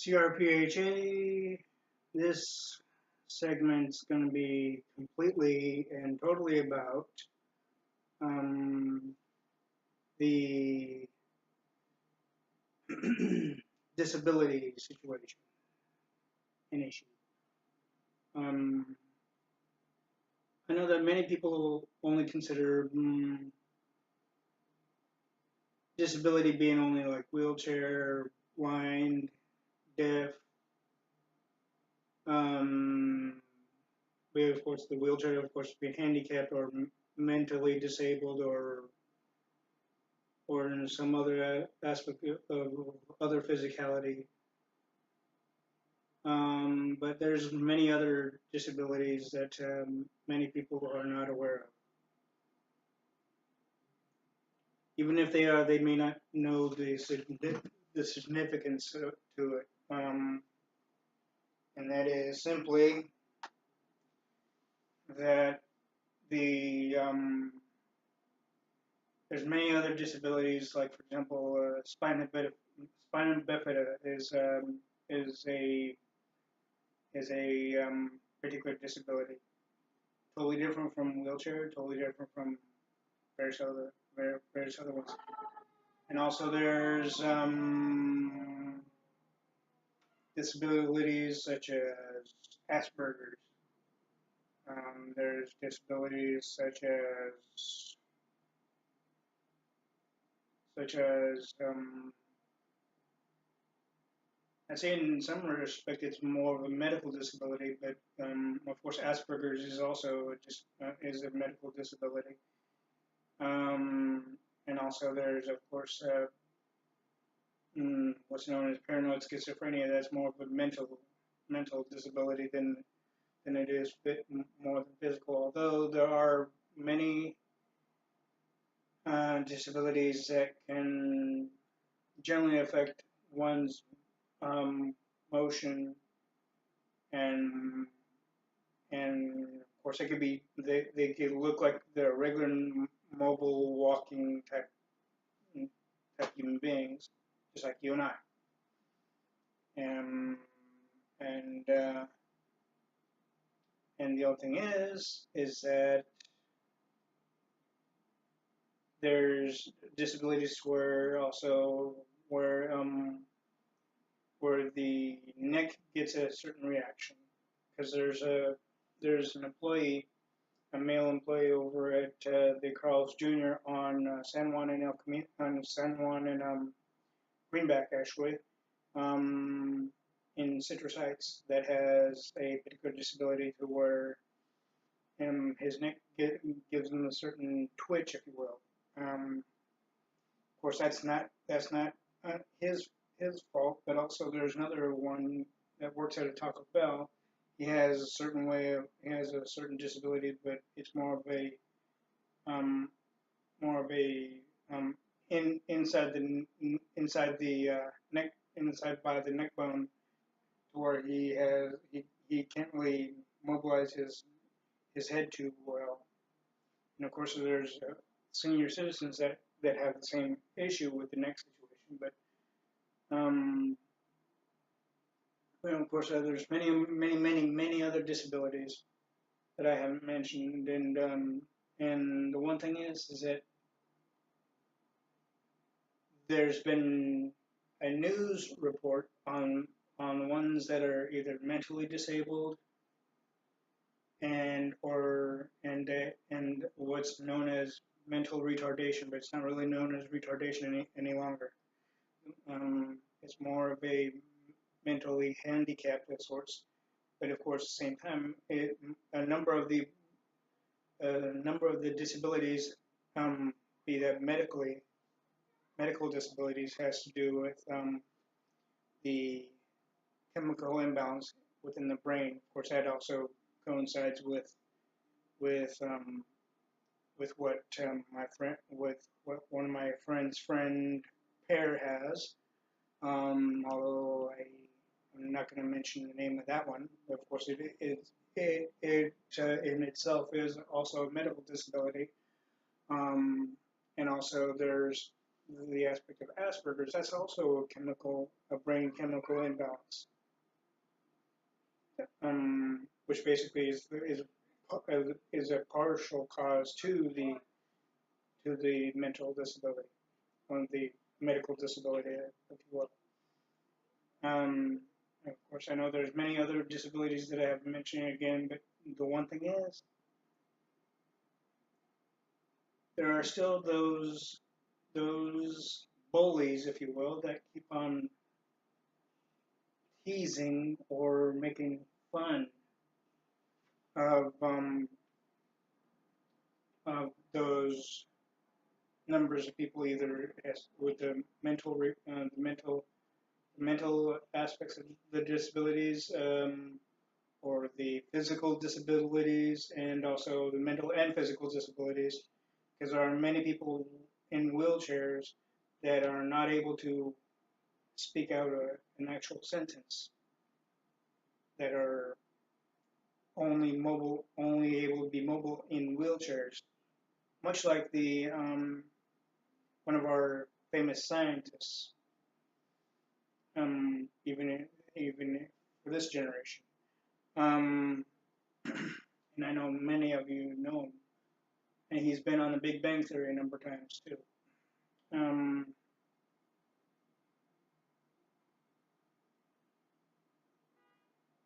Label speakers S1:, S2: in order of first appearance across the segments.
S1: CRPHA, this segment's going to be completely and totally about um, the disability situation and issue. Um, I know that many people only consider disability being only like wheelchair, blind, deaf. Um, we have, of course, the wheelchair, of course, being handicapped or mentally disabled or in some other aspect of other physicality. But there's many other disabilities that many people are not aware of. Even if they are, they may not know the significance to it. And that is simply that there's many other disabilities, like for example, spina bifida is a particular disability, totally different from wheelchair, totally different from various other ones. And also there's disabilities such as Asperger's. There's disabilities such as I'd say in some respect it's more of a medical disability, but of course Asperger's is also is a medical disability. And also there's of course what's known as paranoid schizophrenia. That's more of a mental disability than it is more than physical. Although there are many disabilities that can generally affect one's motion and of course they could look like they're regular mobile walking type human beings, just like you and I. And the other thing is that there's disabilities where the neck gets a certain reaction, because there's an employee, a male employee over at the Carl's Jr. on San Juan and Greenback actually, in Citrus Heights, that has a particular disability to where his neck gives him a certain twitch, if you will. Of course, that's not his fault, but also there's another one that works at a Taco Bell. He has a certain disability, but it's more of a inside by the neck bone, to where he can't really mobilize his head too well. And of course, there's senior citizens that have the same issue with the neck situation. But of course, there's many other disabilities that I haven't mentioned. And the one thing is that there's been a news report on ones that are either mentally disabled and what's known as mental retardation, but it's not really known as retardation any longer. It's more of a mentally handicapped of sorts. But of course, at the same time, a number of the disabilities, be that medically medical disabilities has to do with the chemical imbalance within the brain. Of course, that also coincides with with what my friend with what one of my friend's friend pair has. Although I'm not going to mention the name of that one. Of course, it in itself is also a medical disability. Um, and also there's the aspect of Asperger's. That's also a brain chemical imbalance, which basically is a partial cause to the mental disability, on the medical disability, if you will. Of course, I know there's many other disabilities that I haven't mentioned again, but the one thing is, there are still those bullies, if you will, that keep on teasing or making fun of those numbers of people, either with the mental aspects of the disabilities, or the physical disabilities, and also the mental and physical disabilities, because there are many people in wheelchairs that are not able to speak out an actual sentence, that are only able to be mobile in wheelchairs, much like the one of our famous scientists, even for this generation. Um, and I know many of you know him, and he's been on the Big Bang Theory a number of times too. Um,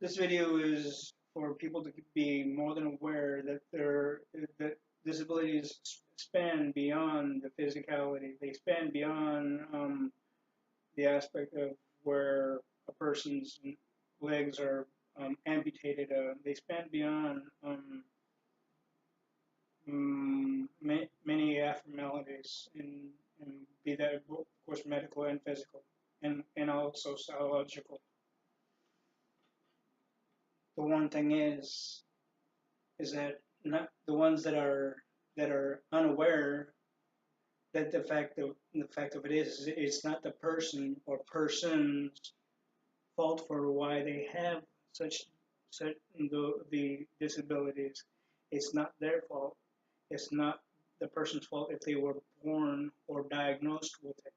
S1: this video is for people to be more than aware that that disabilities span beyond the physicality. They span beyond the aspect of where a person's legs are amputated. They span beyond many abnormalities, and be that, of course, medical and physical, and also psychological. The one thing is that not the ones that are unaware that the fact of it is it's not the person or persons fault for why they have such the disabilities. It's not their fault. It's not the person's fault if they were born or diagnosed with it,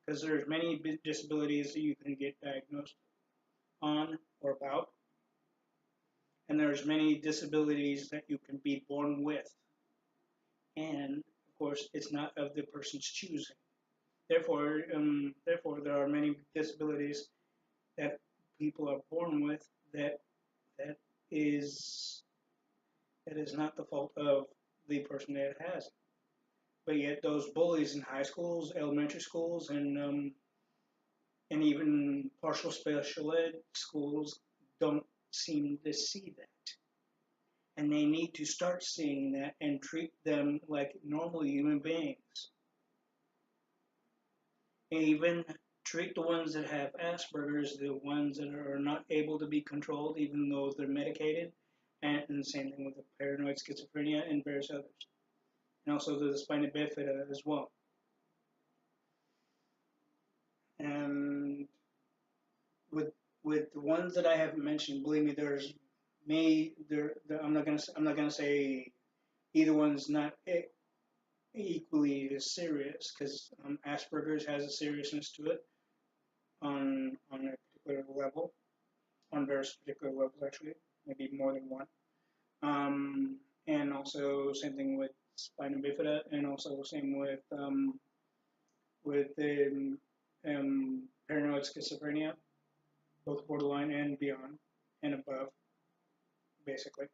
S1: because there's many disabilities that you can get diagnosed on or about, and there's many disabilities that you can be born with, and of course it's not of the person's choosing. Therefore, there are many disabilities that people are born with that that is that is not the fault of the person that has it. But yet, those bullies in high schools, elementary schools, and even partial special ed schools don't seem to see that. And they need to start seeing that and treat them like normal human beings. And even treat the ones that have Asperger's, the ones that are not able to be controlled, even though they're medicated, and the same thing with the paranoid schizophrenia and various others, and also the spina bifida as well. And with the ones that I haven't mentioned, believe me, there's I'm not gonna say either one's not equally as serious, because Asperger's has a seriousness to it on a particular level, on various particular levels actually, maybe more than one. And also same thing with spina bifida, and also same with paranoid schizophrenia, both borderline and beyond and above, basically.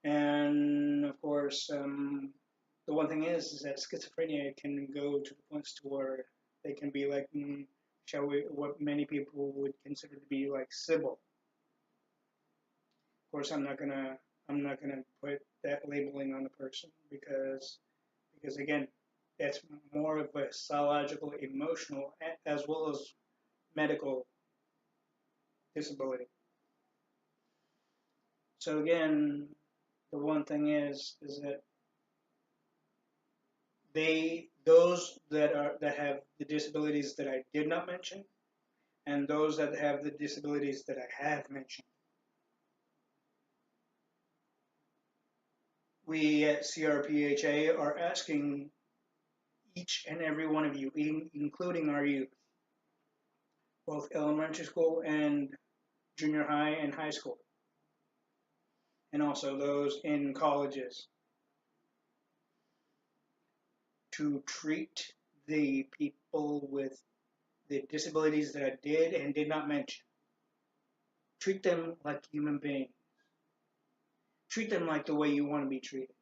S1: And of course, the one thing is that schizophrenia can go to the points to where they can be like, what many people would consider to be like Sybil. Of course, I'm not gonna put that labeling on the person, because again, it's more of a psychological, emotional, as well as medical disability. So again, the one thing is that those that have the disabilities that I did not mention, and those that have the disabilities that I have mentioned, we at CRPHA are asking each and every one of you, including our youth, both elementary school and junior high and high school, and also those in colleges, to treat the people with the disabilities that I did and did not mention. Treat them like human beings. Treat them like the way you want to be treated.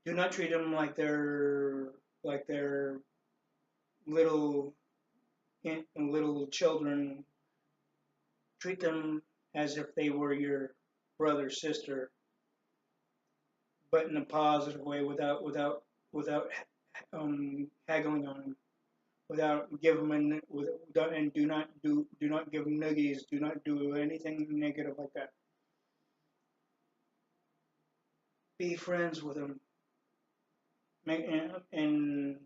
S1: Do not treat them like they're little little children. Treat them as if they were your brother, sister, but in a positive way, without haggling on them, without giving them and do not give them nuggies. Do not do anything negative like that. Be friends with them, and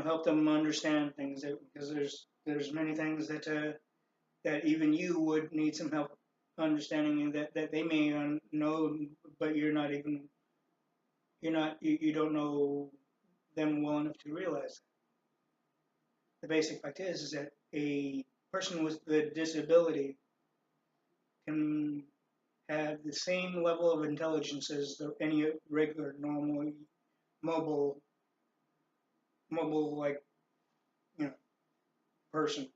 S1: help them understand things, because there's many things that even you would need some help understanding, and that they may know, but you don't know them well enough to realize. The basic fact is that a person with the disability can have the same level of intelligence as any regular, normal, mobile, like you know person.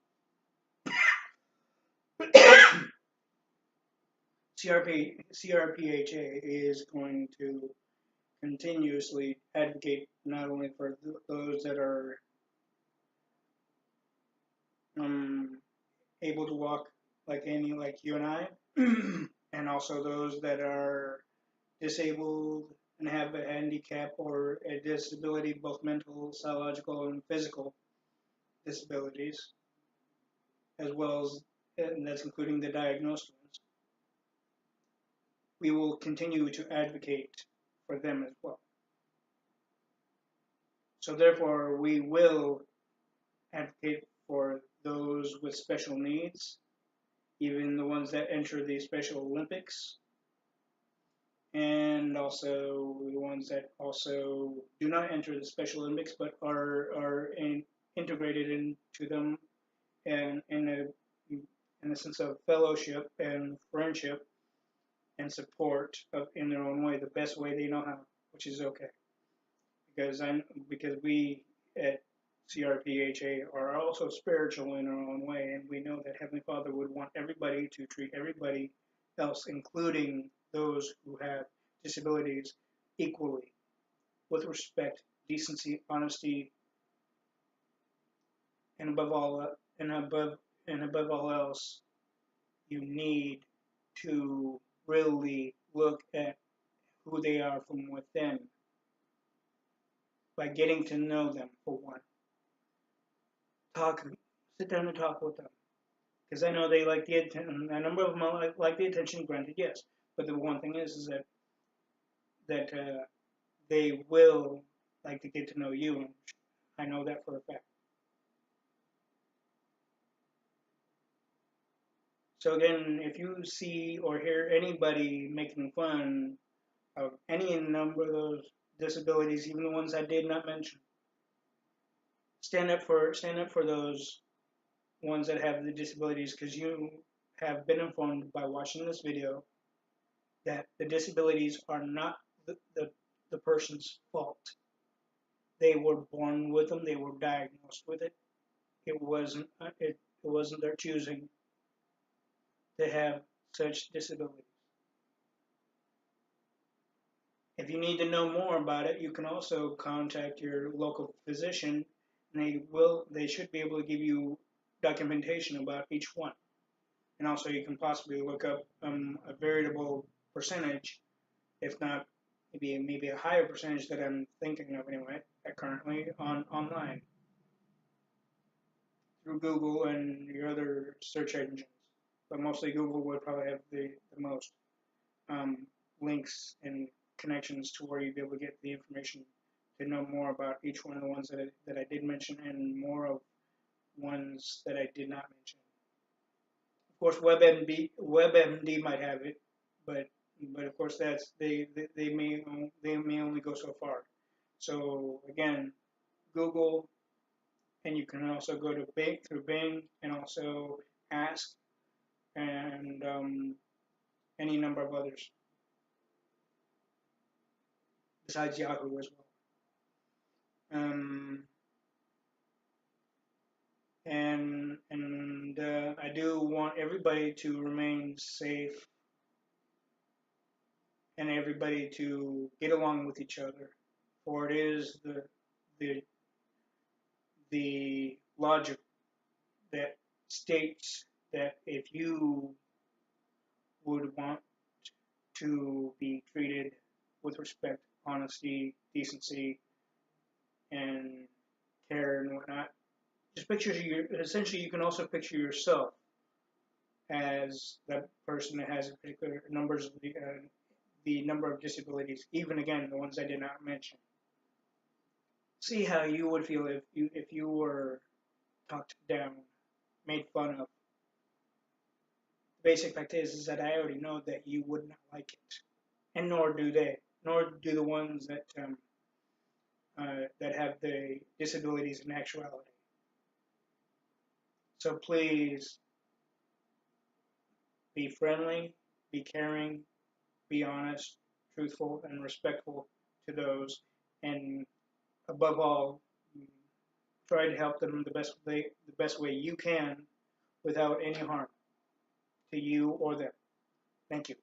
S1: CRPHA is going to continuously advocate not only for those that are um, able to walk like you and I, and also those that are disabled and have a handicap or a disability, both mental, psychological, and physical disabilities, as well as, and that's including the diagnosed ones. We will continue to advocate for them as well. So therefore, we will advocate for those with special needs, even the ones that enter the Special Olympics, and also the ones that also do not enter the Special Olympics but are integrated into them, and in a sense of fellowship and friendship and support in their own way, the best way they know how, which is okay. Because we at CRPHA are also spiritual in our own way, and we know that Heavenly Father would want everybody to treat everybody else, including those who have disabilities, equally, with respect, decency, honesty, and above all else, you need to really look at who they are from within by getting to know them, for one. Sit down and talk with them, because I know they like the attention. A number of them like the attention. Granted, yes, but the one thing is that they will like to get to know you, and I know that for a fact. So again, if you see or hear anybody making fun of any number of those disabilities, even the ones I did not mention, stand up for those ones that have the disabilities, because you have been informed by watching this video that the disabilities are not the person's fault. They were born with them. They were diagnosed with it. It wasn't their choosing to have such disabilities. If you need to know more about it, you can also contact your local physician, and they should be able to give you documentation about each one. And also, you can possibly look up a variable percentage, if not maybe a higher percentage that I'm thinking of anyway, currently online through Google and your other search engines. But mostly Google would probably have the most um, links and connections to where you'd be able to get the information to know more about each one of the ones that I did mention and more of ones that I did not mention. Of course, WebMD might have it, but of course that's they may only go so far. So again, Google, and you can also go to Bing through Bing and also Ask and any number of others besides Yahoo as well. And I do want everybody to remain safe and everybody to get along with each other, for it is the the logic that states that if you would want to be treated with respect, honesty, decency, and care and whatnot, just picture essentially you can also picture yourself as that person that has particular numbers of the number of disabilities, even again the ones I did not mention. See how you would feel if you were talked down, made fun of. The basic fact is that I already know that you would not like it, and nor do they, nor do the ones that have the disabilities in actuality. So please be friendly, be caring, be honest, truthful, and respectful to those, and above all, try to help them the best way you can without any harm to you or them. Thank you.